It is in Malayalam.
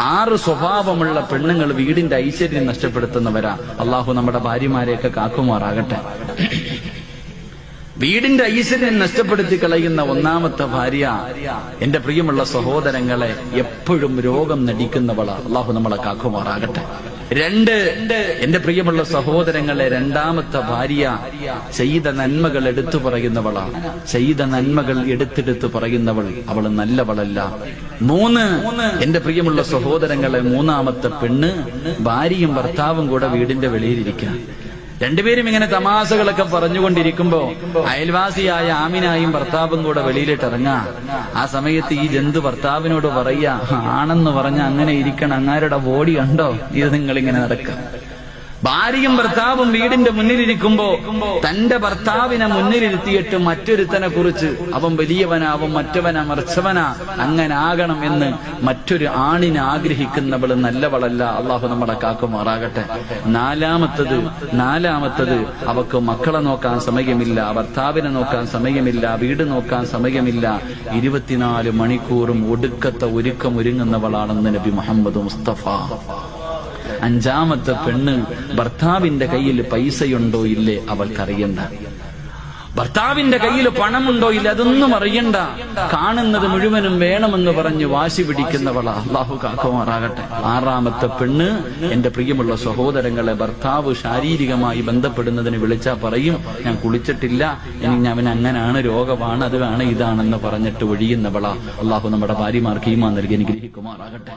6 സ്വഭാവമുള്ള പെണ്ണുങ്ങൾ വീടിന്റെ ഐശ്വര്യം നഷ്ടപ്പെടുത്തുന്നവരാ. അള്ളാഹു നമ്മുടെ ഭാര്യമാരെയൊക്കെ കാക്കുമാറാകട്ടെ. വീടിന്റെ ഐശ്വര്യം നഷ്ടപ്പെടുത്തി കളയുന്ന ഒന്നാമത്തെ ഭാര്യ, എന്റെ പ്രിയമുള്ള സഹോദരങ്ങളെ, എപ്പോഴും രോഗം നടിക്കുന്നവളാ. അള്ളാഹു നമ്മളെ കാക്കുമാറാകട്ടെ. 2, എന്റെ പ്രിയമുള്ള സഹോദരങ്ങളെ, രണ്ടാമത്തെ ഭാര്യ ചെയ്ത നന്മകൾ എടുത്തു പറയുന്നവളാ. ചെയ്ത നന്മകൾ എടുത്തെടുത്ത് പറയുന്നവൾ, അവൾ നല്ലവളല്ല. 3, എന്റെ പ്രിയമുള്ള സഹോദരങ്ങളെ, മൂന്നാമത്തെ പെണ്ണ് ഭാര്യയും ഭർത്താവും കൂടെ വീടിന്റെ വെളിയിലിരിക്കുക. രണ്ടുപേരും ഇങ്ങനെ തമാശകളൊക്കെ പറഞ്ഞുകൊണ്ടിരിക്കുമ്പോ അയൽവാസിയായ ആമിനായും ഭർത്താവും കൂടെ വെളിയിലിട്ട് ഇറങ്ങാ. ആ സമയത്ത് ഈ ജന്തു ഭർത്താവിനോട് പറയാ, ആണെന്ന് പറഞ്ഞ അങ്ങനെ ഇരിക്കണം, അങ്ങാരുടെ ബോഡി കണ്ടോ, ഇത് നിങ്ങളിങ്ങനെ നടക്കാം. ഭാര്യയും ഭർത്താവും വീടിന്റെ മുന്നിലിരിക്കുമ്പോ തന്റെ ഭർത്താവിനെ മുന്നിലിരുത്തിയിട്ട് മറ്റൊരുത്തനെ കുറിച്ച് അവൻ വലിയവനാവും, മറ്റവനാ മറിച്ചവനാ, അങ്ങനെ ആകണം എന്ന് മറ്റൊരു ആണിനെ ആഗ്രഹിക്കുന്നവള് നല്ലവളല്ല. അള്ളാഹു നമ്മളെ കാക്കുമാറാകട്ടെ. നാലാമത്തത് അവക്ക് മക്കളെ നോക്കാൻ സമയമില്ല, ഭർത്താവിനെ നോക്കാൻ സമയമില്ല, വീട് നോക്കാൻ സമയമില്ല. 24 മണിക്കൂറും ഒടുക്കത്തെ ഒരുങ്ങുന്നവളാണെന്ന് നബി മുഹമ്മദ് മുസ്തഫ. 5ാമത്തെ പെണ്ണ്, ഭർത്താവിന്റെ കയ്യിൽ പൈസയുണ്ടോ ഇല്ലേ അവൾക്കറിയണ്ട. ഭർത്താവിന്റെ കയ്യിൽ പണമുണ്ടോ ഇല്ല അതൊന്നും അറിയണ്ട. കാണുന്നത് മുഴുവനും വേണമെന്ന് പറഞ്ഞ് വാശി പിടിക്കുന്നവളാ. അള്ളാഹു കാക്കുമാറാകട്ടെ. 6ാമത്തെ പെണ്ണ്, എന്റെ പ്രിയമുള്ള സഹോദരങ്ങളെ, ഭർത്താവ് ശാരീരികമായി ബന്ധപ്പെടുന്നതിന് വിളിച്ചാ പറയും, ഞാൻ കുളിച്ചിട്ടില്ല, ഇനി അവൻ അങ്ങനാണ്, രോഗമാണ്, അതാണ് ഇതാണെന്ന് പറഞ്ഞിട്ട് ഒഴിയുന്നവളാ. അള്ളാഹു നമ്മുടെ ഭാര്യമാർക്ക് ഈമാൻ നൽകി അനുഗ്രഹിക്കുമാറാകട്ടെ.